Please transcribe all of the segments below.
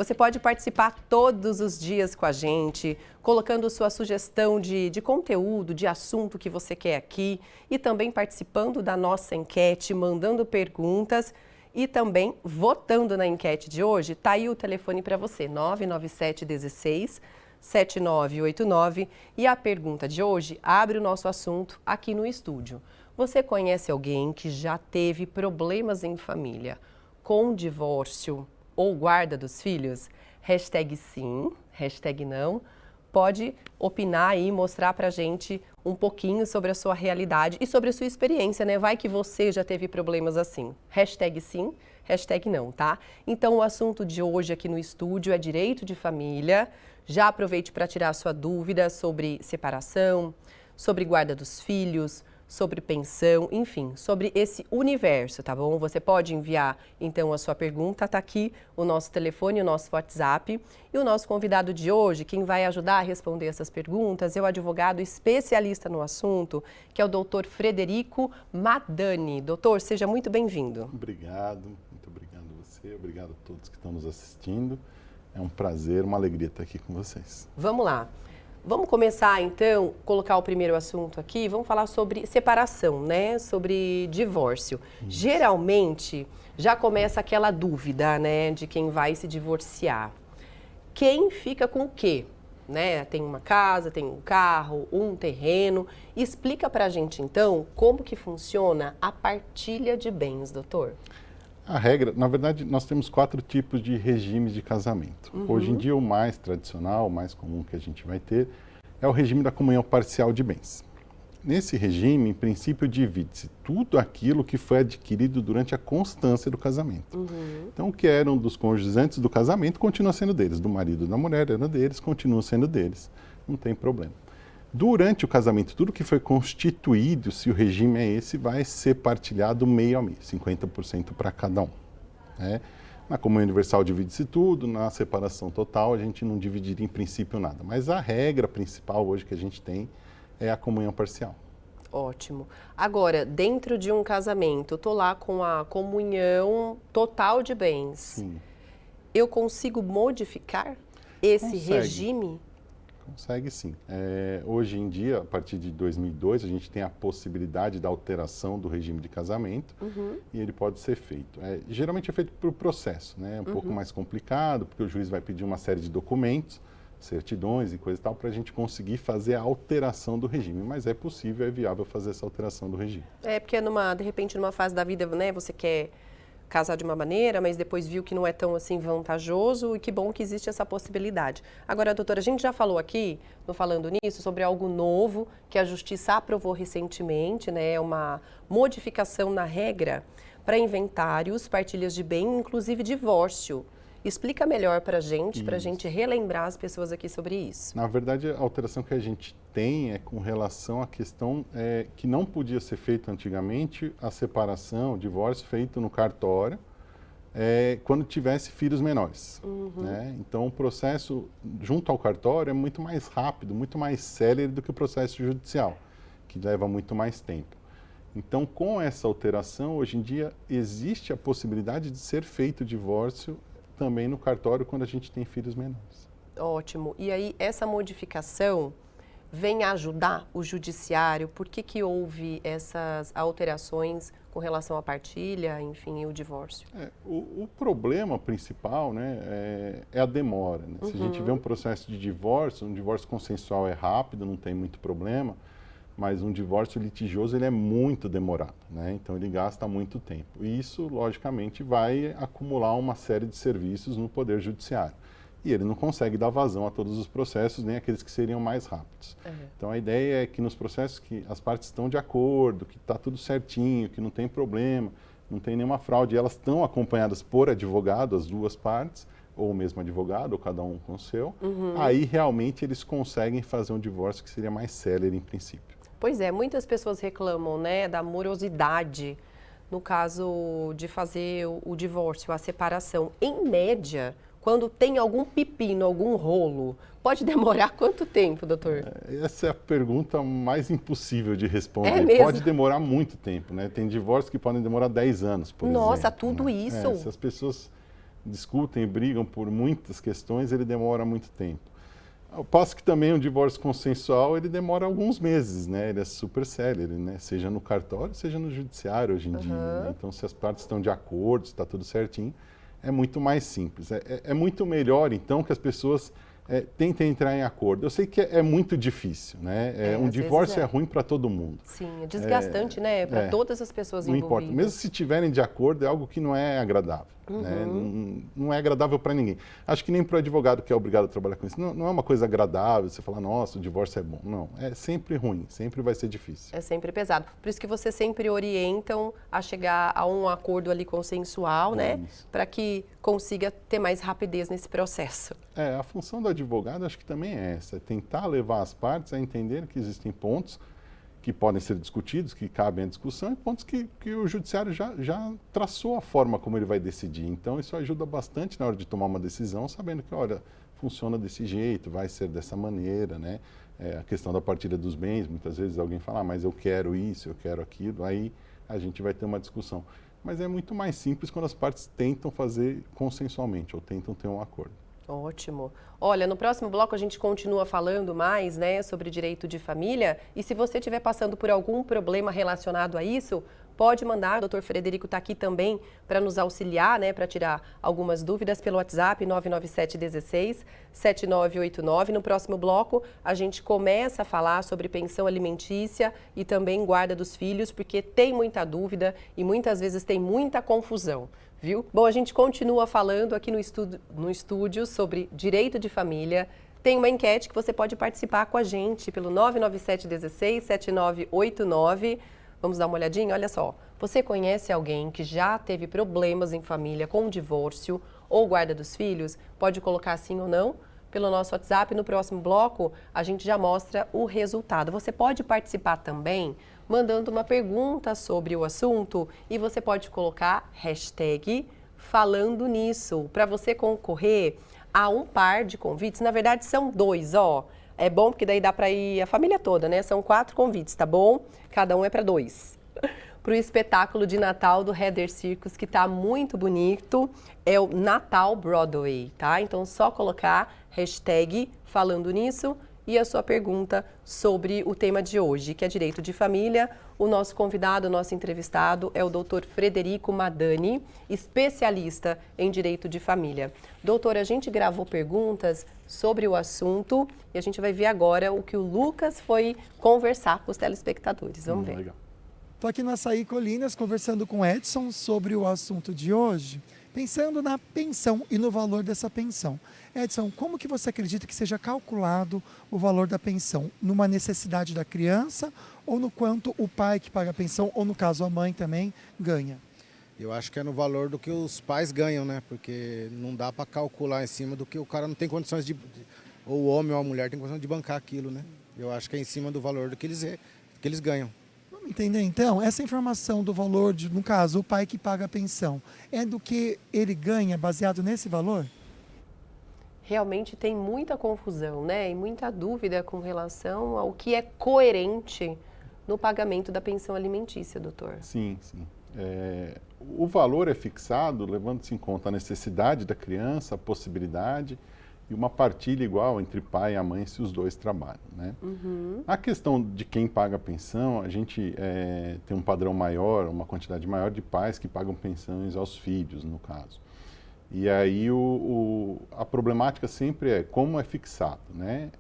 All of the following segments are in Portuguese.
Você pode participar todos os dias com a gente, colocando sua sugestão de conteúdo, de assunto que você quer aqui e também participando da nossa enquete, mandando perguntas e também votando na enquete de hoje. Tá aí o telefone para você, 997 16 7989. E a pergunta de hoje abre o nosso assunto aqui no estúdio. Você conhece alguém que já teve problemas em família com divórcio ou guarda dos filhos? Hashtag sim, hashtag não. Pode opinar e mostrar pra gente um pouquinho sobre a sua realidade e sobre a sua experiência, né? Vai que você já teve problemas assim. Hashtag sim, hashtag não, tá? Então o assunto de hoje aqui no estúdio é direito de família. Já aproveite para tirar a sua dúvida sobre separação, sobre guarda dos filhos, sobre pensão, enfim, sobre esse universo, tá bom? Você pode enviar, então, a sua pergunta, tá aqui o nosso telefone, o nosso WhatsApp. E o nosso convidado de hoje, quem vai ajudar a responder essas perguntas, é o advogado especialista no assunto, que é o doutor Frederico Madani. Doutor, seja muito bem-vindo. Obrigado, muito obrigado a você, obrigado a todos que estão nos assistindo. É um prazer, uma alegria estar aqui com vocês. Vamos lá. Vamos começar, então, colocar o primeiro assunto aqui. Vamos falar sobre separação, né? Sobre divórcio. Isso. Geralmente, já começa aquela dúvida, né? De quem vai se divorciar. Quem fica com o quê? Né? Tem uma casa, tem um carro, um terreno. Explica pra gente, então, como que funciona a partilha de bens, doutor. A regra, na verdade, nós temos 4 tipos de regimes de casamento. Hoje em dia, o mais tradicional, o mais comum que a gente vai ter, é o regime da comunhão parcial de bens. Nesse regime, em princípio, divide-se tudo aquilo que foi adquirido durante a constância do casamento. Então, o que eram dos cônjuges antes do casamento, continua sendo deles. Do marido e da mulher, era deles, continua sendo deles. Não tem problema. Durante o casamento, tudo que foi constituído, se o regime é esse, vai ser partilhado meio a meio, 50% para cada um. Né? Na comunhão universal divide-se tudo, na separação total a gente não dividiria em princípio nada. Mas a regra principal hoje que a gente tem é a comunhão parcial. Ótimo. Agora, dentro de um casamento, eu estou lá com a comunhão total de bens. Sim. Eu consigo modificar esse regime? Consegue sim. Hoje em dia, a partir de 2002, a gente tem a possibilidade da alteração do regime de casamento e ele pode ser feito. Geralmente é feito por processo, né? É um pouco mais complicado, porque o juiz vai pedir uma série de documentos, certidões e coisa e tal, para a gente conseguir fazer a alteração do regime. Mas é possível, é viável fazer essa alteração do regime. Porque de repente, numa fase da vida, né, você quer casar de uma maneira, mas depois viu que não é tão assim vantajoso e que bom que existe essa possibilidade. Agora, doutora, a gente já falou aqui, falando nisso, sobre algo novo que a Justiça aprovou recentemente, né, uma modificação na regra para inventários, partilhas de bem, inclusive divórcio. Explica melhor para a gente relembrar as pessoas aqui sobre isso. Na verdade, a alteração que a gente tem é com relação à questão que não podia ser feito antigamente a separação, o divórcio feito no cartório, quando tivesse filhos menores. Né? Então, o processo junto ao cartório é muito mais rápido, muito mais célere do que o processo judicial, que leva muito mais tempo. Então, com essa alteração, hoje em dia, existe a possibilidade de ser feito o divórcio também no cartório quando a gente tem filhos menores. Ótimo. E aí, essa modificação vem ajudar o judiciário? Por que houve essas alterações com relação à partilha, enfim, e o divórcio? O problema principal, né, é a demora. Né? Se a gente vê um processo de divórcio, um divórcio consensual é rápido, não tem muito problema, mas um divórcio litigioso ele é muito demorado, né? Então ele gasta muito tempo. E isso, logicamente, vai acumular uma série de serviços no Poder Judiciário. E ele não consegue dar vazão a todos os processos, nem aqueles que seriam mais rápidos. Então a ideia é que nos processos que as partes estão de acordo, que está tudo certinho, que não tem problema, não tem nenhuma fraude, e elas estão acompanhadas por advogado, as duas partes, ou o mesmo advogado, ou cada um com o seu, aí realmente eles conseguem fazer um divórcio que seria mais célere em princípio. Pois é, muitas pessoas reclamam, né, da morosidade no caso de fazer o divórcio, a separação. Em média, quando tem algum pepino, algum rolo, pode demorar quanto tempo, doutor? Essa é a pergunta mais impossível de responder. É mesmo? Pode demorar muito tempo, né? Tem divórcios que podem demorar 10 anos, por exemplo. Nossa, tudo né? isso? Se as pessoas discutem e brigam por muitas questões, ele demora muito tempo. Ao passo que também um divórcio consensual, ele demora alguns meses, né? Ele é super célere, né? Seja no cartório, seja no judiciário hoje em dia. Né? Então, se as partes estão de acordo, se está tudo certinho, é muito mais simples. É muito melhor, então, que as pessoas tentem entrar em acordo. Eu sei que é muito difícil, né? Um divórcio é ruim para todo mundo. Sim, é desgastante, né? Para todas as pessoas não envolvidas. Importa. Mesmo se estiverem de acordo, é algo que não é agradável. Né? Não é agradável para ninguém. Acho que nem para o advogado que é obrigado a trabalhar com isso. Não é uma coisa agradável, você falar, nossa, o divórcio é bom. Não, é sempre ruim, sempre vai ser difícil. É sempre pesado. Por isso que vocês sempre orientam a chegar a um acordo ali consensual, né? Para que consiga ter mais rapidez nesse processo. A função do advogado acho que também é essa, é tentar levar as partes a entender que existem pontos que podem ser discutidos, que cabem à discussão, e pontos que o judiciário já traçou a forma como ele vai decidir. Então, isso ajuda bastante na hora de tomar uma decisão, sabendo que, olha, funciona desse jeito, vai ser dessa maneira, né? A questão da partilha dos bens, muitas vezes alguém fala, mas eu quero isso, eu quero aquilo, aí a gente vai ter uma discussão. Mas é muito mais simples quando as partes tentam fazer consensualmente, ou tentam ter um acordo. Ótimo. Olha, no próximo bloco a gente continua falando mais, né, sobre direito de família. E se você estiver passando por algum problema relacionado a isso, pode mandar. O doutor Frederico está aqui também para nos auxiliar, né, para tirar algumas dúvidas pelo WhatsApp 99716-7989. No próximo bloco a gente começa a falar sobre pensão alimentícia e também guarda dos filhos, porque tem muita dúvida e muitas vezes tem muita confusão. Viu? Bom, a gente continua falando aqui no estúdio sobre direito de família. Tem uma enquete que você pode participar com a gente pelo 99716-7989. Vamos dar uma olhadinha? Olha só, você conhece alguém que já teve problemas em família com divórcio ou guarda dos filhos? Pode colocar sim ou não pelo nosso WhatsApp. No próximo bloco, a gente já mostra o resultado. Você pode participar também mandando uma pergunta sobre o assunto e você pode colocar hashtag falando nisso para você concorrer a um par de convites. Na verdade, são 2, ó. É bom porque daí dá para ir a família toda, né? São 4 convites, tá bom? Cada um é para 2. Para o espetáculo de Natal do Heather Circus, que tá muito bonito, é o Natal Broadway, tá? Então, só colocar hashtag falando nisso e a sua pergunta sobre o tema de hoje, que é direito de família. O nosso convidado, o nosso entrevistado é o doutor Frederico Madani, especialista em direito de família. Doutor, a gente gravou perguntas sobre o assunto e a gente vai ver agora o que o Lucas foi conversar com os telespectadores. Vamos ver. Legal. Estou aqui no Açaí Colinas conversando com Edson sobre o assunto de hoje, pensando na pensão e no valor dessa pensão. Edson, como que você acredita que seja calculado o valor da pensão? Numa necessidade da criança ou no quanto o pai que paga a pensão, ou no caso a mãe também, ganha? Eu acho que é no valor do que os pais ganham, né? Porque não dá para calcular em cima do que o cara não tem condições de... Ou o homem ou a mulher tem condições de bancar aquilo, né? Eu acho que é em cima do valor do que eles ganham. Vamos entender então, essa informação do valor, no caso, o pai que paga a pensão, é do que ele ganha baseado nesse valor? Realmente tem muita confusão, né? E muita dúvida com relação ao que é coerente no pagamento da pensão alimentícia, doutor. Sim, sim. O valor é fixado levando-se em conta a necessidade da criança, a possibilidade e uma partilha igual entre pai e a mãe se os dois trabalham, né? A questão de quem paga a pensão, a gente tem um padrão maior, uma quantidade maior de pais que pagam pensões aos filhos, no caso. E aí a problemática sempre é como é fixado, né?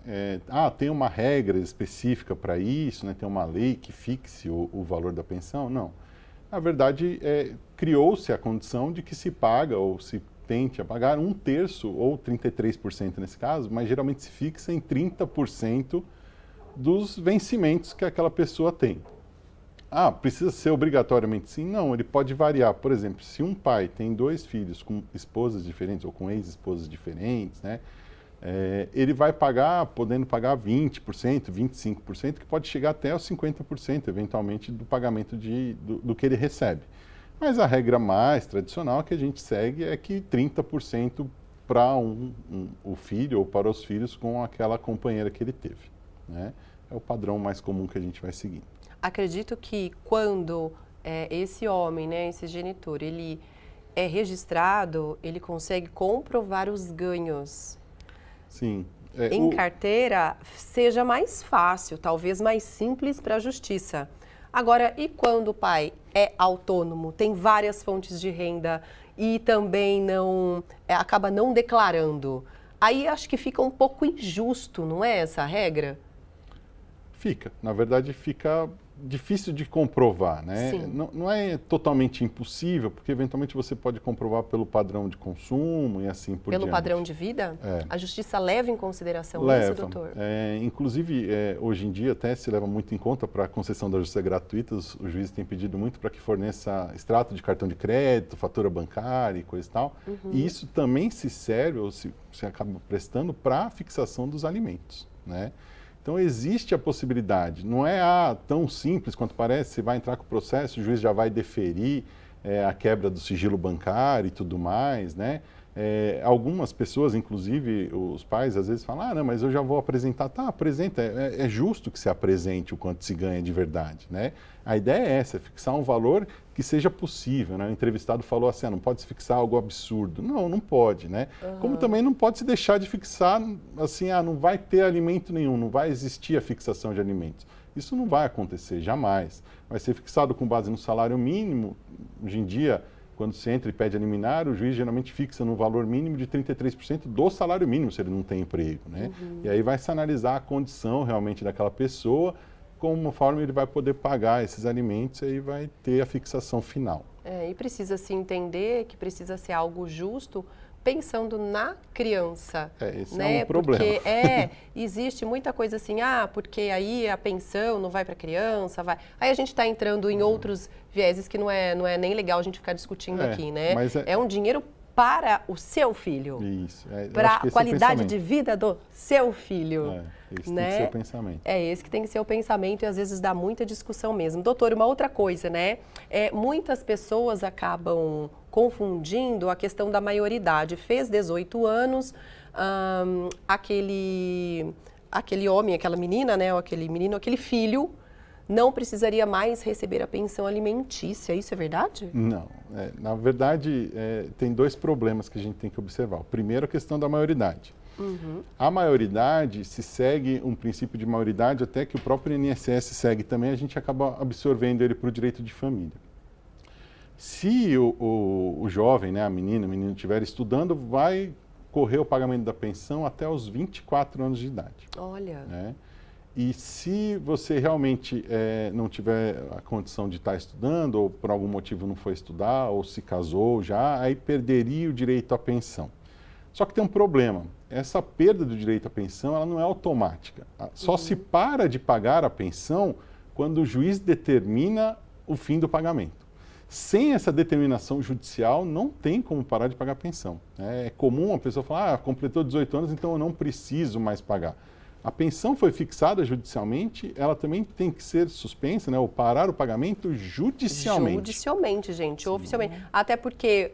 Tem uma regra específica para isso, né? Tem uma lei que fixe o valor da pensão? Não. Na verdade, criou-se a condição de que se paga ou se tente a pagar 1/3 ou 33% nesse caso, mas geralmente se fixa em 30% dos vencimentos que aquela pessoa tem. Precisa ser obrigatoriamente sim? Não, ele pode variar. Por exemplo, se um pai tem 2 filhos com esposas diferentes ou com ex-esposas diferentes, né, ele vai podendo pagar 20%, 25%, que pode chegar até os 50%, eventualmente, do pagamento do que ele recebe. Mas a regra mais tradicional que a gente segue é que 30% para o filho ou para os filhos com aquela companheira que ele teve, né? É o padrão mais comum que a gente vai seguir. Acredito que quando esse homem, né, esse genitor, ele é registrado, ele consegue comprovar os ganhos. Sim. Em carteira, seja mais fácil, talvez mais simples para a justiça. Agora, e quando o pai é autônomo, tem várias fontes de renda e também acaba não declarando? Aí acho que fica um pouco injusto, não é essa a regra? Fica. Na verdade, fica difícil de comprovar, né? Sim. Não é totalmente impossível, porque eventualmente você pode comprovar pelo padrão de consumo e assim por diante. Pelo padrão de vida? É. A justiça leva em consideração Leva. isso, doutor? Inclusive, hoje em dia até se leva muito em conta para a concessão da justiça gratuita, os juízes têm pedido muito para que forneça extrato de cartão de crédito, fatura bancária e coisa e tal. E isso também se serve, ou se acaba prestando, para a fixação dos alimentos, né? Então, existe a possibilidade, não é tão simples quanto parece, você vai entrar com o processo, o juiz já vai deferir a quebra do sigilo bancário e tudo mais, né? Algumas pessoas, inclusive os pais, às vezes falam, não, mas eu já vou apresentar. Tá, apresenta, é justo que se apresente o quanto se ganha de verdade, né? A ideia é essa, fixar um valor que seja possível, né? O entrevistado falou assim, não pode se fixar algo absurdo. Não pode, né? Como também não pode se deixar de fixar, assim, não vai ter alimento nenhum, não vai existir a fixação de alimentos. Isso não vai acontecer, jamais. Vai ser fixado com base no salário mínimo. Hoje em dia, quando você entra e pede a liminar, o juiz geralmente fixa no valor mínimo de 33% do salário mínimo, se ele não tem emprego, né? E aí vai se analisar a condição realmente daquela pessoa, como forma ele vai poder pagar esses alimentos e aí vai ter a fixação final. E precisa se entender que precisa ser algo justo, pensando na criança. Esse né? é um problema. Porque existe muita coisa assim, porque aí a pensão não vai para a criança, vai. Aí a gente está entrando em outros vieses que não é nem legal a gente ficar discutindo aqui, né? Mas é um dinheiro para o seu filho. Isso. Para a qualidade de vida do seu filho. Esse né? tem que ser o pensamento. Esse que tem que ser o pensamento e às vezes dá muita discussão mesmo. Doutor, uma outra coisa, né? Muitas pessoas acabam confundindo a questão da maioridade. Fez 18 anos, aquele homem, aquela menina, né? Ou aquele menino, aquele filho, não precisaria mais receber a pensão alimentícia. Isso é verdade? Não. Na verdade, tem dois problemas que a gente tem que observar. O primeiro, a questão da maioridade. A maioridade, se segue um princípio de maioridade, até que o próprio INSS segue também, a gente acaba absorvendo ele para o direito de família. Se o jovem, né, o menino estiver estudando, vai correr o pagamento da pensão até os 24 anos de idade. Olha. Né? E se você realmente não tiver a condição de estar estudando, ou por algum motivo não foi estudar, ou se casou já, aí perderia o direito à pensão. Só que tem um problema. Essa perda do direito à pensão, ela não é automática. Só se para de pagar a pensão quando o juiz determina o fim do pagamento. Sem essa determinação judicial, não tem como parar de pagar a pensão. É comum a pessoa falar, completou 18 anos, então eu não preciso mais pagar. A pensão foi fixada judicialmente, ela também tem que ser suspensa, né, ou parar o pagamento judicialmente. Judicialmente, gente, oficialmente. Até porque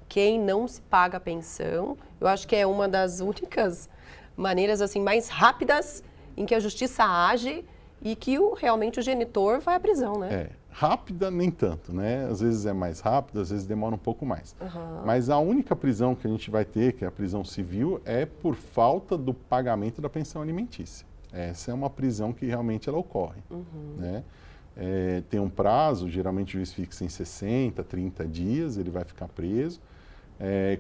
quem não se paga a pensão, eu acho que é uma das únicas maneiras assim mais rápidas em que a justiça age e que realmente o genitor vai à prisão, né? Rápida nem tanto, né? Às vezes é mais rápido, às vezes demora um pouco mais. Mas a única prisão que a gente vai ter, que é a prisão civil, é por falta do pagamento da pensão alimentícia. Essa é uma prisão que realmente ela ocorre, né? Tem um prazo, geralmente o juiz fixa em 60, 30 dias, ele vai ficar preso.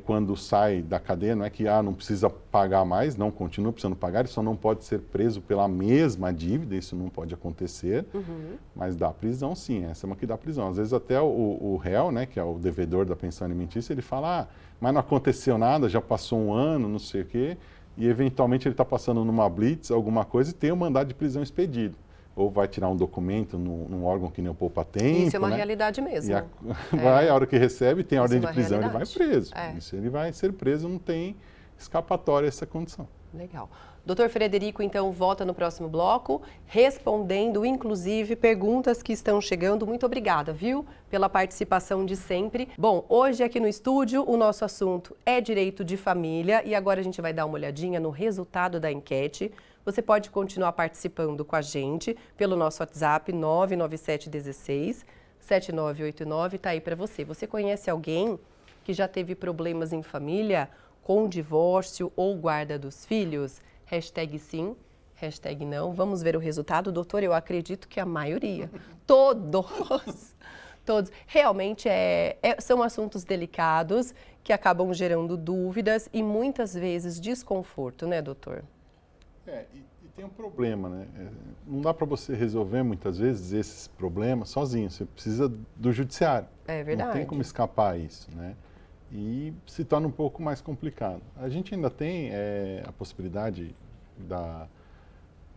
Quando sai da cadeia, não é que não precisa pagar mais, não, continua precisando pagar, ele só não pode ser preso pela mesma dívida, isso não pode acontecer, mas dá prisão sim, essa é uma que dá prisão. Às vezes até o réu, né, que é o devedor da pensão alimentícia, ele fala, mas não aconteceu nada, já passou um ano, não sei o quê, e eventualmente ele está passando numa blitz, alguma coisa, e tem um mandado de prisão expedido. Ou vai tirar um documento num órgão que nem o Poupa-Tempo. Isso é uma realidade mesmo. A hora que recebe, tem a ordem de prisão, ele vai realidade. preso. Isso, ele vai ser preso, não tem escapatória essa condição. Legal. Doutor Frederico, então, volta no próximo bloco, respondendo, inclusive, perguntas que estão chegando. Muito obrigada, viu, pela participação de sempre. Bom, hoje aqui no estúdio, o nosso assunto é direito de família e agora a gente vai dar uma olhadinha no resultado da enquete. Você pode continuar participando com a gente pelo nosso WhatsApp 99716 7989, tá aí para você. Você conhece alguém que já teve problemas em família com divórcio ou guarda dos filhos? Hashtag sim, hashtag não. Vamos ver o resultado, doutor? Eu acredito que a maioria, todos, realmente são assuntos delicados que acabam gerando dúvidas e muitas vezes desconforto, né, doutor? E tem um problema, né? Não dá para você resolver muitas vezes esses problemas sozinho, você precisa do judiciário. É verdade. Não tem como escapar a isso, né? E se torna um pouco mais complicado. A gente ainda tem a possibilidade da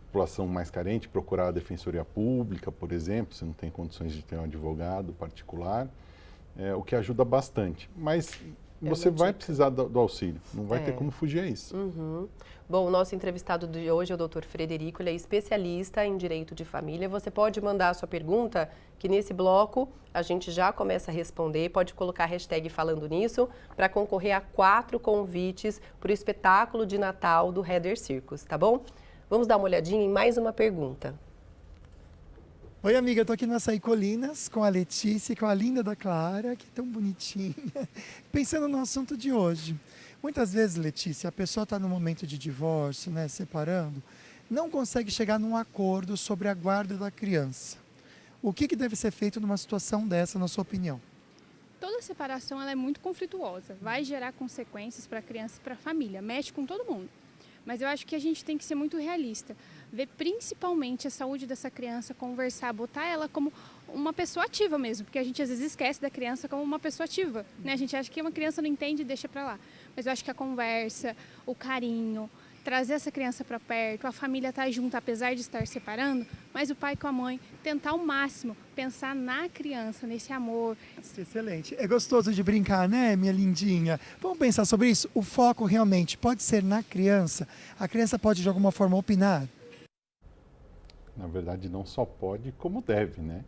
população mais carente procurar a Defensoria Pública, por exemplo, se não tem condições de ter um advogado particular, o que ajuda bastante. Mas você vai precisar do auxílio, não vai ter como fugir a isso. Uhum. Bom, o nosso entrevistado de hoje é o doutor Frederico, ele é especialista em direito de família. Você pode mandar a sua pergunta, que nesse bloco a gente já começa a responder. Pode colocar a hashtag falando nisso para concorrer a 4 convites para o espetáculo de Natal do Heather Circus, tá bom? Vamos dar uma olhadinha em mais uma pergunta. Oi, amiga, eu tô aqui no Açaí Colinas com a Letícia e com a linda da Clara, que é tão bonitinha. Pensando no assunto de hoje. Muitas vezes, Letícia, a pessoa está no momento de divórcio, né, separando, não consegue chegar num acordo sobre a guarda da criança. O que deve ser feito numa situação dessa, na sua opinião? Toda separação ela é muito conflituosa, vai gerar consequências para a criança e para a família, mexe com todo mundo. Mas eu acho que a gente tem que ser muito realista, ver principalmente a saúde dessa criança, conversar, botar ela como uma pessoa ativa mesmo, porque a gente às vezes esquece da criança como uma pessoa ativa, né? A gente acha que uma criança não entende e deixa para lá. Mas eu acho que a conversa, o carinho, trazer essa criança para perto, a família estar junto, apesar de estar separando, mas o pai com a mãe, tentar ao máximo pensar na criança, nesse amor. Excelente. É gostoso de brincar, né, minha lindinha? Vamos pensar sobre isso? O foco realmente pode ser na criança? A criança pode, de alguma forma, opinar? Na verdade, não só pode, como deve, né?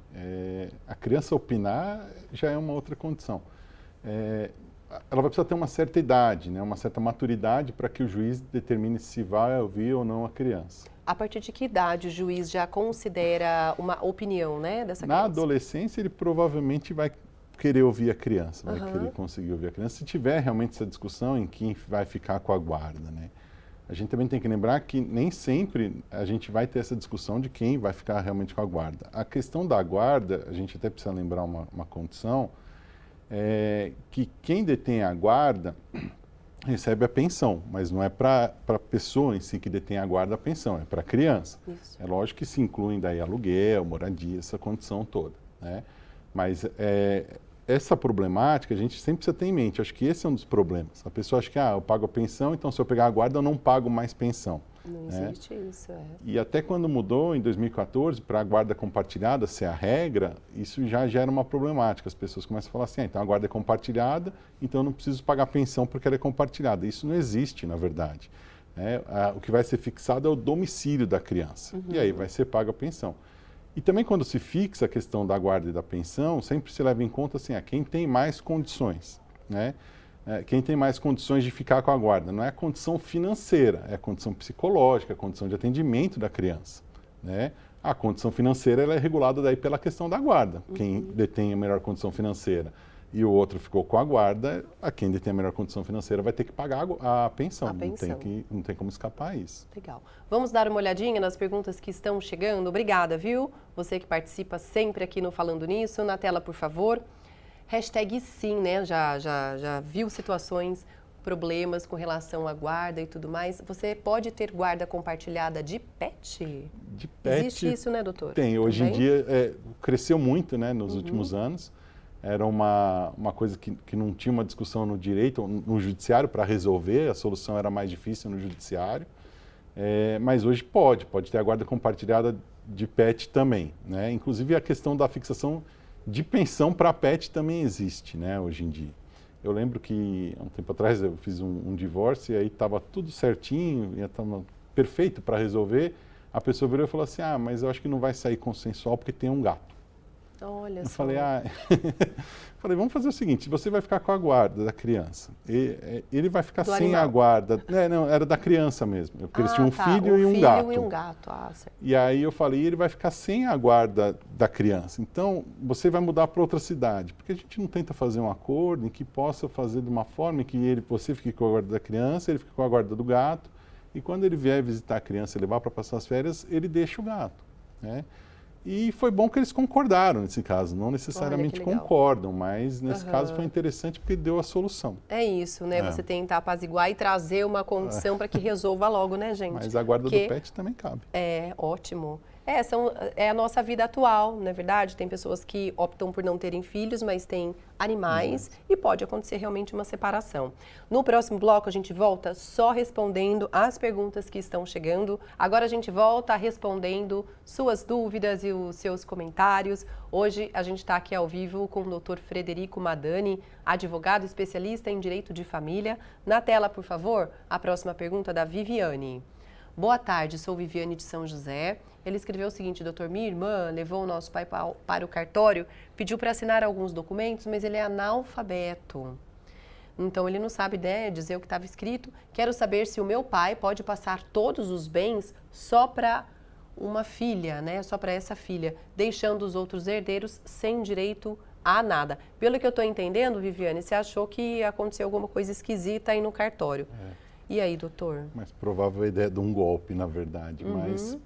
A criança opinar já é uma outra condição. Ela vai precisar ter uma certa idade, né? Uma certa maturidade para que o juiz determine se vai ouvir ou não a criança. A partir de que idade o juiz já considera uma opinião, né, dessa criança? Na adolescência, ele provavelmente vai querer ouvir a criança, vai querer conseguir ouvir a criança, se tiver realmente essa discussão em quem vai ficar com a guarda, né? A gente também tem que lembrar que nem sempre a gente vai ter essa discussão de quem vai ficar realmente com a guarda. A questão da guarda, a gente até precisa lembrar uma condição, que quem detém a guarda recebe a pensão, mas não é para a pessoa em si que detém a guarda a pensão, é para a criança. Isso. É lógico que se incluem daí aluguel, moradia, essa condição toda, né? Mas essa problemática a gente sempre precisa ter em mente. Acho que esse é um dos problemas. A pessoa acha que eu pago a pensão, então se eu pegar a guarda eu não pago mais pensão. Não existe isso, E até quando mudou, em 2014, para a guarda compartilhada ser a regra, isso já gera uma problemática. As pessoas começam a falar assim, então a guarda é compartilhada, então eu não preciso pagar pensão porque ela é compartilhada. Isso não existe, na verdade. O que vai ser fixado é o domicílio da criança. E aí vai ser paga a pensão. E também quando se fixa a questão da guarda e da pensão, sempre se leva em conta assim, quem tem mais condições, né? Quem tem mais condições de ficar com a guarda. Não é a condição financeira, é a condição psicológica, a condição de atendimento da criança, né? A condição financeira ela é regulada daí pela questão da guarda. Quem detém a melhor condição financeira e o outro ficou com a guarda, a quem detém a melhor condição financeira vai ter que pagar a pensão. Não tem como escapar a isso. Legal. Vamos dar uma olhadinha nas perguntas que estão chegando? Obrigada, viu? Você que participa sempre aqui no Falando Nisso. Na tela, por favor. Hashtag sim, né? Já viu situações, problemas com relação à guarda e tudo mais. Você pode ter guarda compartilhada de pet? De pet. Existe isso, né, doutor? Tem. Hoje em dia cresceu muito, né, nos últimos anos. Era uma coisa que não tinha uma discussão no direito, no judiciário para resolver, a solução era mais difícil no judiciário. Mas hoje pode ter a guarda compartilhada de pet também, né? Inclusive a questão da fixação de pensão para pet também existe, né, hoje em dia. Eu lembro que, há um tempo atrás, eu fiz um divórcio e aí estava tudo certinho, estava perfeito para resolver. A pessoa virou e falou assim, mas eu acho que não vai sair consensual porque tem um gato. Olha Eu só. falei, falei, vamos fazer o seguinte, você vai ficar com a guarda da criança. Ele vai ficar Do sem animal. a guarda. Não, era da criança mesmo. Porque eles tinham um tá, filho e um gato. e um gato, certo. E aí eu falei, ele vai ficar sem a guarda da criança. Então, você vai mudar para outra cidade. Porque a gente não tenta fazer um acordo em que possa fazer de uma forma em que você fique com a guarda da criança, ele fique com a guarda do gato. E quando ele vier visitar a criança e levar para passar as férias, ele deixa o gato, né? E foi bom que eles concordaram nesse caso, não necessariamente legal. concordam, mas nesse caso foi interessante porque deu a solução. É isso, né? Você tentar apaziguar e trazer uma condição para que resolva logo, né, gente? Mas a guarda Porque do pet também cabe. É, ótimo. É a nossa vida atual, não é verdade? Tem pessoas que optam por não terem filhos, mas têm animais e pode acontecer realmente uma separação. No próximo bloco a gente volta só respondendo as perguntas que estão chegando. Agora a gente volta respondendo suas dúvidas e os seus comentários. Hoje a gente está aqui ao vivo com o Dr. Frederico Madani, advogado especialista em direito de família. Na tela, por favor, a próxima pergunta da Viviane. Boa tarde, sou Viviane de São José. Ele escreveu o seguinte, doutor, minha irmã levou o nosso pai para o cartório, pediu para assinar alguns documentos, mas ele é analfabeto. Então ele não sabe, né, dizer o que estava escrito. Quero saber se o meu pai pode passar todos os bens só para uma filha, né, só para essa filha, deixando os outros herdeiros sem direito a nada. Pelo que eu estou entendendo, Viviane, você achou que aconteceu alguma coisa esquisita aí no cartório. E aí, doutor? Mais provável a ideia de um golpe, na verdade. Mas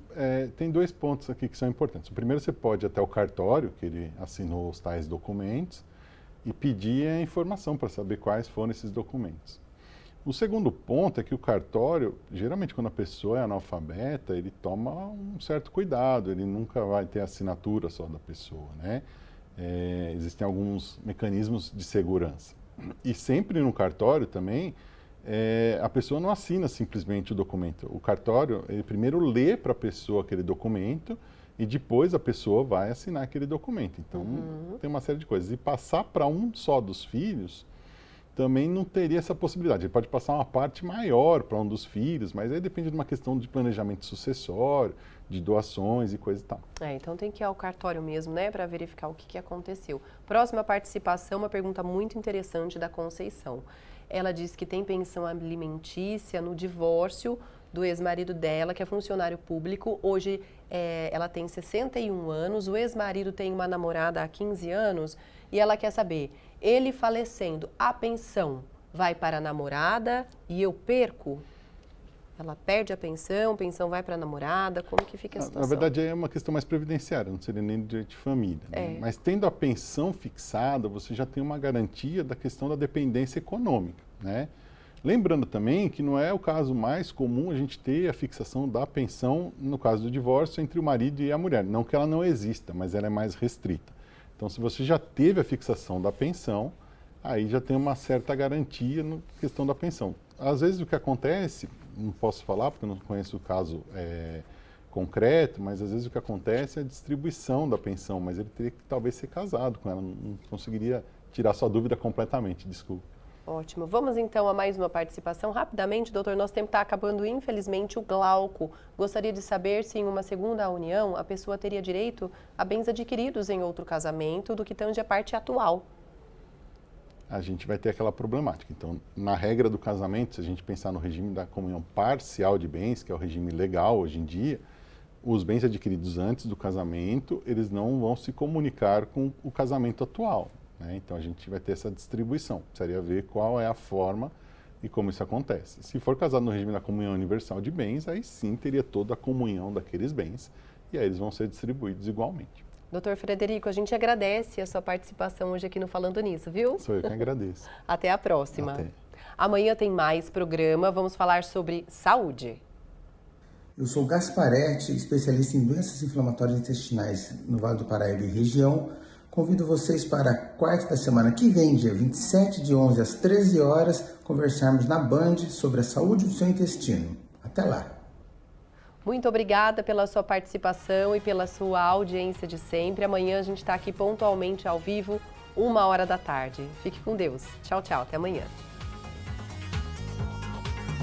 tem dois pontos aqui que são importantes. O primeiro, você pode ir até o cartório, que ele assinou os tais documentos, e pedir a informação para saber quais foram esses documentos. O segundo ponto é que o cartório, geralmente quando a pessoa é analfabeta, ele toma um certo cuidado, ele nunca vai ter a assinatura só da pessoa, né? Existem alguns mecanismos de segurança. E sempre no cartório também, a pessoa não assina simplesmente o documento. O cartório, ele primeiro lê para a pessoa aquele documento e depois a pessoa vai assinar aquele documento. Então, tem uma série de coisas. E passar para um só dos filhos também não teria essa possibilidade. Ele pode passar uma parte maior para um dos filhos, mas aí depende de uma questão de planejamento sucessório, de doações e coisa e tal. Então tem que ir ao cartório mesmo, né, para verificar o que aconteceu. Próxima participação, uma pergunta muito interessante da Conceição. Ela diz que tem pensão alimentícia no divórcio do ex-marido dela, que é funcionário público. Hoje ela tem 61 anos, o ex-marido tem uma namorada há 15 anos e ela quer saber, ele falecendo, a pensão vai para a namorada e eu perco? Ela perde a pensão vai para a namorada, como que fica a situação? Na verdade, é uma questão mais previdenciária, não seria nem direito de família. Né? Mas tendo a pensão fixada, você já tem uma garantia da questão da dependência econômica. Né? Lembrando também que não é o caso mais comum a gente ter a fixação da pensão, no caso do divórcio, entre o marido e a mulher. Não que ela não exista, mas ela é mais restrita. Então, se você já teve a fixação da pensão, aí já tem uma certa garantia na questão da pensão. Às vezes o que acontece, não posso falar porque eu não conheço o caso concreto, mas às vezes o que acontece é a distribuição da pensão, mas ele teria que talvez ser casado com ela, não conseguiria tirar sua dúvida completamente, desculpe. Ótimo. Vamos então a mais uma participação. Rapidamente, doutor, nosso tempo está acabando, infelizmente, o Glauco. Gostaria de saber se em uma segunda união a pessoa teria direito a bens adquiridos em outro casamento do que tange a parte atual. A gente vai ter aquela problemática. Então, na regra do casamento, se a gente pensar no regime da comunhão parcial de bens, que é o regime legal hoje em dia, os bens adquiridos antes do casamento, eles não vão se comunicar com o casamento atual. Né? Então, a gente vai ter essa distribuição. Precisaria ver qual é a forma e como isso acontece. Se for casado no regime da comunhão universal de bens, aí sim teria toda a comunhão daqueles bens e aí eles vão ser distribuídos igualmente. Doutor Frederico, a gente agradece a sua participação hoje aqui no Falando Nisso, viu? Sou eu que agradeço. Até a próxima. Até. Amanhã tem mais programa, vamos falar sobre saúde. Eu sou Gasparetti, especialista em doenças inflamatórias intestinais no Vale do Paraíba e região. Convido vocês para a quarta da semana que vem, dia 27 de 11 às 13 horas, conversarmos na Band sobre a saúde do seu intestino. Até lá! Muito obrigada pela sua participação e pela sua audiência de sempre. Amanhã a gente está aqui pontualmente ao vivo, 13h. Fique com Deus. Tchau, tchau. Até amanhã.